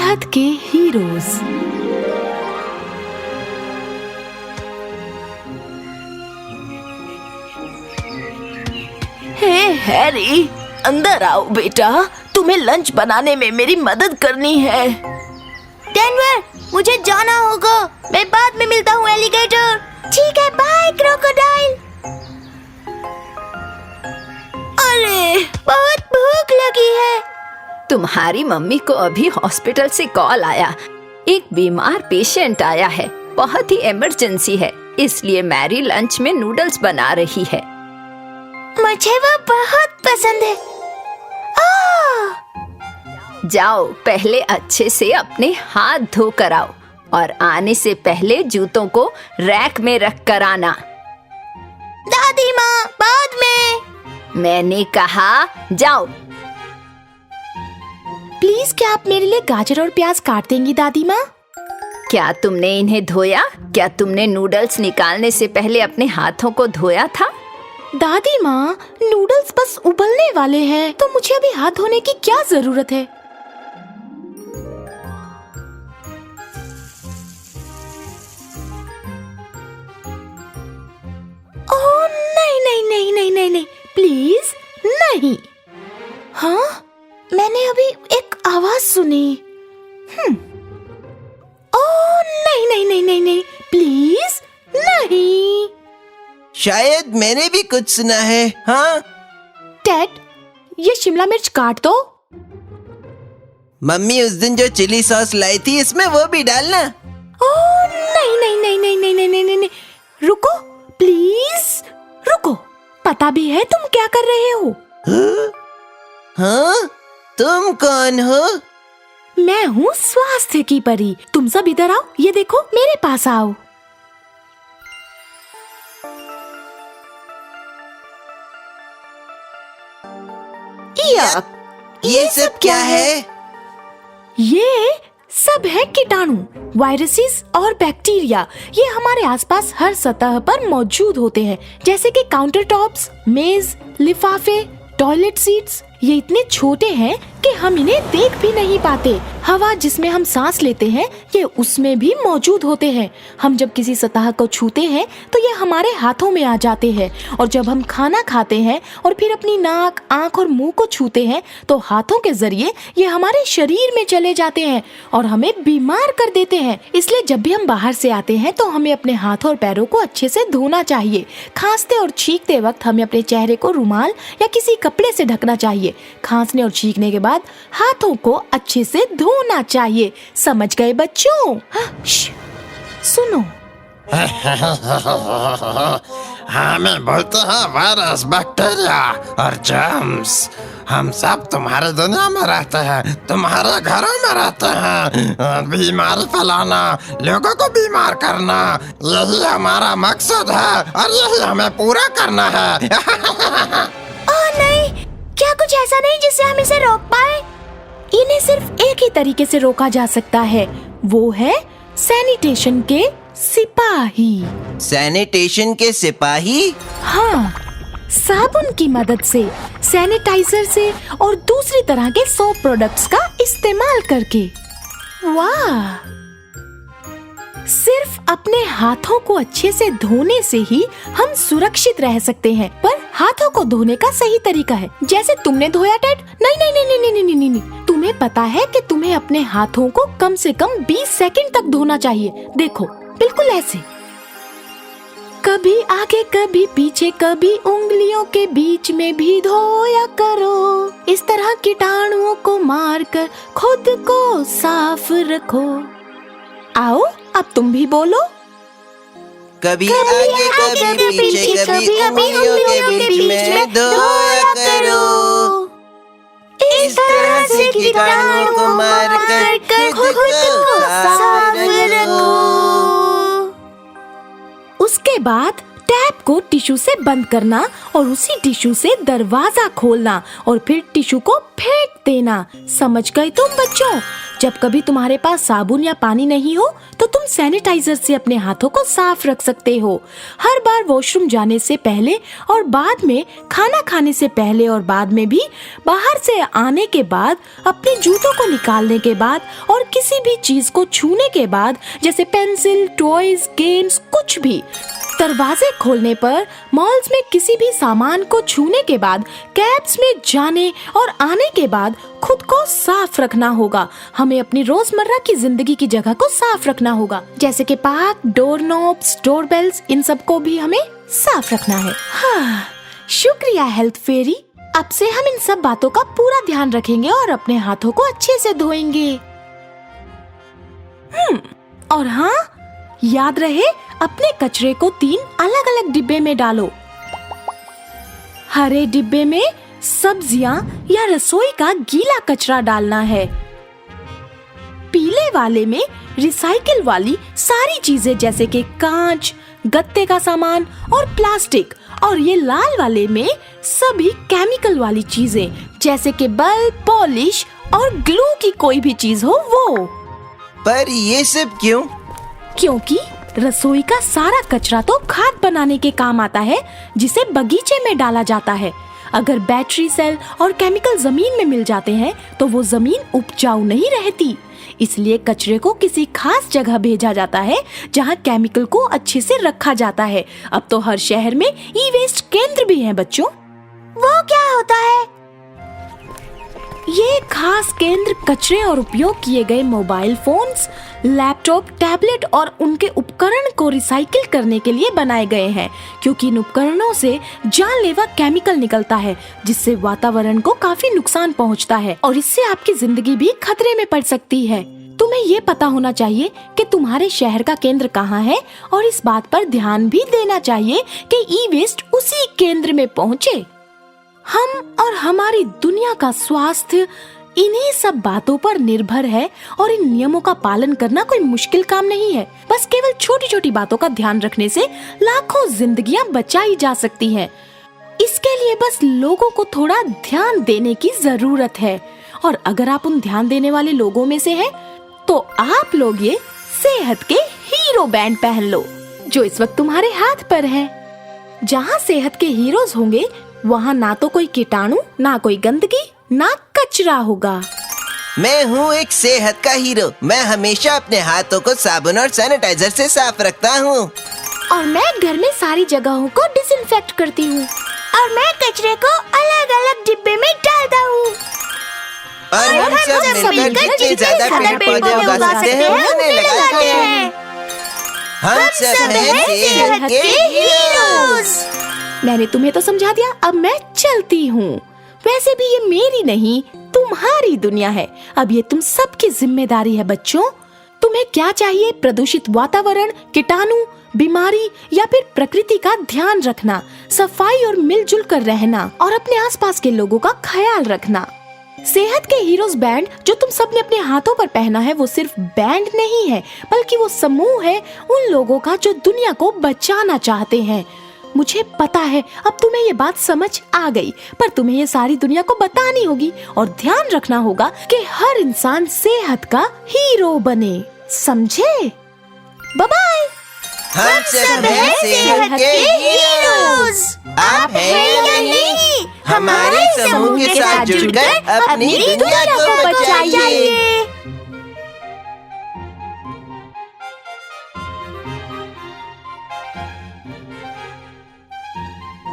सेहत के हीरोज। हे हैरी, अंदर आओ बेटा, तुम्हें लंच बनाने में मेरी मदद करनी है। डेनवर, मुझे जाना होगा, मैं बाद में मिलता हूँ एलिगेटर। ठीक है, बाय क्रोकोडाइल। अरे बहुत भूख लगी है। तुम्हारी मम्मी को अभी हॉस्पिटल से कॉल आया, एक बीमार पेशेंट आया है, बहुत ही इमरजेंसी है, इसलिए मैरी लंच में नूडल्स बना रही है। मुझे वो बहुत पसंद है। जाओ, पहले अच्छे से अपने हाथ धो कर आओ और आने से पहले जूतों को रैक में रख कर आना। दादी माँ, बाद में। मैंने कहा जाओ। प्लीज क्या आप मेरे लिए गाजर और प्याज काट देंगी दादी माँ? क्या तुमने इन्हें धोया? क्या तुमने नूडल्स निकालने से पहले अपने हाथों को धोया था? दादी माँ, नूडल्स बस उबलने वाले हैं, तो मुझे अभी हाथ धोने की क्या जरूरत है? ओह नहीं नहीं नहीं नहीं नहीं नहीं, प्लीज नहीं। हाँ, मैंने अभी एक आवाज सुनी। ओह नहीं नहीं नहीं नहीं नहीं, प्लीज नहीं। शायद मैंने भी कुछ सुना है। हाँ डैड, ये शिमला मिर्च काट दो। मम्मी उस दिन जो चिली सॉस लाई थी, इसमें वो भी डालना। ओह नहीं नहीं नहीं नहीं नहीं नहीं नहीं नहीं, रुको प्लीज, रुको। पता भी है तुम क्या कर रहे हो? हाँ, तुम कौन हो? मैं हूँ स्वास्थ्य की परी। तुम सब इधर आओ, ये देखो, मेरे पास आओ। ये सब क्या है? ये सब है कीटाणु, वायरसेस और बैक्टीरिया। ये हमारे आसपास हर सतह पर मौजूद होते हैं, जैसे कि काउंटर टॉप्स, मेज, लिफाफे, टॉयलेट सीट्स। ये इतने छोटे हैं कि हम इन्हें देख भी नहीं पाते। हवा जिसमें हम सांस लेते हैं, ये उसमें भी मौजूद होते हैं। हम जब किसी सतह को छूते हैं तो ये हमारे हाथों में आ जाते हैं, और जब हम खाना खाते हैं और फिर अपनी नाक, आंख और मुंह को छूते हैं तो हाथों के जरिए ये हमारे शरीर में चले जाते हैं और हमें बीमार कर देते हैं। इसलिए जब भी हम बाहर से आते हैं तो हमें अपने हाथों और पैरों को अच्छे से धोना चाहिए। खांसते और छींकते वक्त हमें अपने चेहरे को रुमाल या किसी कपड़े से ढकना चाहिए। खांसने और छींकने के बाद हाथों को अच्छे से धोना चाहिए। समझ गए बच्चों? सुनो। हमें बोलते हैं वायरस, बैक्टीरिया और जर्म्स। हम सब तुम्हारी दुनिया में रहते हैं, तुम्हारे घरों में रहते हैं। बीमारी फैलाना, लोगों को बीमार करना, यही हमारा मकसद है और यही हमें पूरा करना है। ओह नहीं, क्या कुछ ऐसा नहीं जिससे हम इसे रोक पाए? इन्हें सिर्फ एक ही तरीके से रोका जा सकता है, वो है सैनिटेशन के सिपाही। सैनिटेशन के सिपाही? हाँ, साबुन की मदद से, सैनिटाइजर से और दूसरी तरह के सोप प्रोडक्ट्स का इस्तेमाल करके। वाह! सिर्फ अपने हाथों को अच्छे से धोने से ही हम सुरक्षित रह सकते हैं। पर हाथों को धोने का सही तरीका है, जैसे तुमने धोया टेड। नहीं नहीं नहीं नहीं नहीं नहीं नहीं, तुम्हें पता है कि तुम्हें अपने हाथों को कम से कम 20 सेकंड तक धोना चाहिए। देखो, बिल्कुल ऐसे, कभी आगे कभी पीछे, कभी उंगलियों के बीच में भी धोया करो। इस तरह कीटाणुओं को मारकर खुद को साफ रखो। आओ, अब तुम भी बोलो। कभी आगे कभी पीछे, कभी उंगलियों के बीच में धोया करो। इस तरह से कीटाणुओं को मारकर खुद को साफ रखो। उसके बाद टैप को टिश्यू से बंद करना और उसी टिश्यू से दरवाजा खोलना और फिर टिश्यू को फेंक देना। समझ गए तुम बच्चों? जब कभी तुम्हारे पास साबुन या पानी नहीं हो तो तुम सैनिटाइजर से अपने हाथों को साफ रख सकते हो। हर बार वॉशरूम जाने से पहले और बाद में, खाना खाने से पहले और बाद में भी, बाहर से आने के बाद, अपने जूतों को निकालने के बाद और किसी भी चीज को छूने के बाद, जैसे पेंसिल, टॉयज, गेम्स, कुछ भी। दरवाजे खोलने पर, मॉल्स में किसी भी सामान को छूने के बाद, कैब्स में जाने और आने के बाद खुद को साफ रखना होगा। हमें अपनी रोजमर्रा की जिंदगी की जगह को साफ रखना होगा, जैसे कि पार्क, डोर नॉब्स, डोरबेल्स, इन सब को भी हमें साफ रखना है। हाँ, शुक्रिया हेल्थ फेरी। अब से हम इन सब बातों का पूरा ध्यान रखेंगे और अपने हाथों को अच्छे से धोएंगे। और हाँ, याद रहे, अपने कचरे को 3 अलग-अलग डिब्बे में डालो। हरे डिब्बे में सब्जियां या रसोई का गीला कचरा डालना है। पीले वाले में रिसाइकिल वाली सारी चीजें, जैसे कि कांच, गत्ते का सामान और प्लास्टिक। और ये लाल वाले में सभी केमिकल वाली चीजें, जैसे कि बल्ब, पॉलिश और ग्लू की कोई भी चीज हो वो। पर ये सब क्यों? क्योंकि रसोई का सारा कचरा तो खाद बनाने के काम आता है, जिसे बगीचे में डाला जाता है। अगर बैटरी सेल और केमिकल जमीन में मिल जाते हैं तो वो जमीन उपजाऊ नहीं रहती। इसलिए कचरे को किसी खास जगह भेजा जाता है जहाँ केमिकल को अच्छे से रखा जाता है। अब तो हर शहर में ई वेस्ट केंद्र भी हैं बच्चों। वो क्या होता है? ये खास केंद्र कचरे और उपयोग किए गए मोबाइल फोन्स, लैपटॉप, टैबलेट और उनके उपकरण को रिसाइकिल करने के लिए बनाए गए हैं, क्योंकि इन उपकरणों से जानलेवा केमिकल निकलता है, जिससे वातावरण को काफी नुकसान पहुंचता है और इससे आपकी जिंदगी भी खतरे में पड़ सकती है। तुम्हें ये पता होना चाहिए कि तुम्हारे शहर का केंद्र कहाँ है और इस बात पर ध्यान भी देना चाहिए कि ई वेस्ट उसी केंद्र में पहुँचे। हम और हमारी दुनिया का स्वास्थ्य इन्हीं सब बातों पर निर्भर है और इन नियमों का पालन करना कोई मुश्किल काम नहीं है। बस केवल छोटी छोटी बातों का ध्यान रखने से लाखों जिंदगियां बचाई जा सकती हैं। इसके लिए बस लोगों को थोड़ा ध्यान देने की जरूरत है। और अगर आप उन ध्यान देने वाले लोगों में से हैं, तो आप लोग ये सेहत के हीरो बैंड पहन लो, जो इस वक्त तुम्हारे हाथ पर है। जहाँ सेहत के हीरोज होंगे, वहाँ ना तो कोई कीटाणु, ना कोई गंदगी, ना कचरा होगा। मैं हूँ एक सेहत का हीरो। मैं हमेशा अपने हाथों को साबुन और सैनिटाइजर से साफ रखता हूँ। और मैं घर में सारी जगहों को डिसइंफेक्ट करती हूँ। और मैं कचरे को अलग अलग डिब्बे में डालता हूँ। और हम सब मिलकर जितने ज्यादा पेड़ पौधे उगा सकते हैं उन्हें लगाते हैं। हम सब हैं सेहत के हीरोज। मैंने तुम्हें तो समझा दिया, अब मैं चलती हूँ। वैसे भी ये मेरी नहीं, तुम्हारी दुनिया है। अब ये तुम सबकी जिम्मेदारी है बच्चों। तुम्हें क्या चाहिए? प्रदूषित वातावरण, कीटाणु, बीमारी या फिर प्रकृति का ध्यान रखना, सफाई और मिलजुल कर रहना और अपने आसपास के लोगों का ख्याल रखना। सेहत के हीरोज बैंड जो तुम सबने अपने हाथों पर पहना है, वो सिर्फ बैंड नहीं है, बल्कि वो समूह है उन लोगों का जो दुनिया को बचाना चाहते हैं। मुझे पता है अब तुम्हें ये बात समझ आ गई, पर तुम्हें ये सारी दुनिया को बतानी होगी और ध्यान रखना होगा कि हर इंसान सेहत का हीरो बने। समझे? Bye bye. हम सब हैं सेहत के हीरोज। आप हैं या नहीं? हमारे समूह के साथ जुड़कर अपनी दुनिया को बचाइए।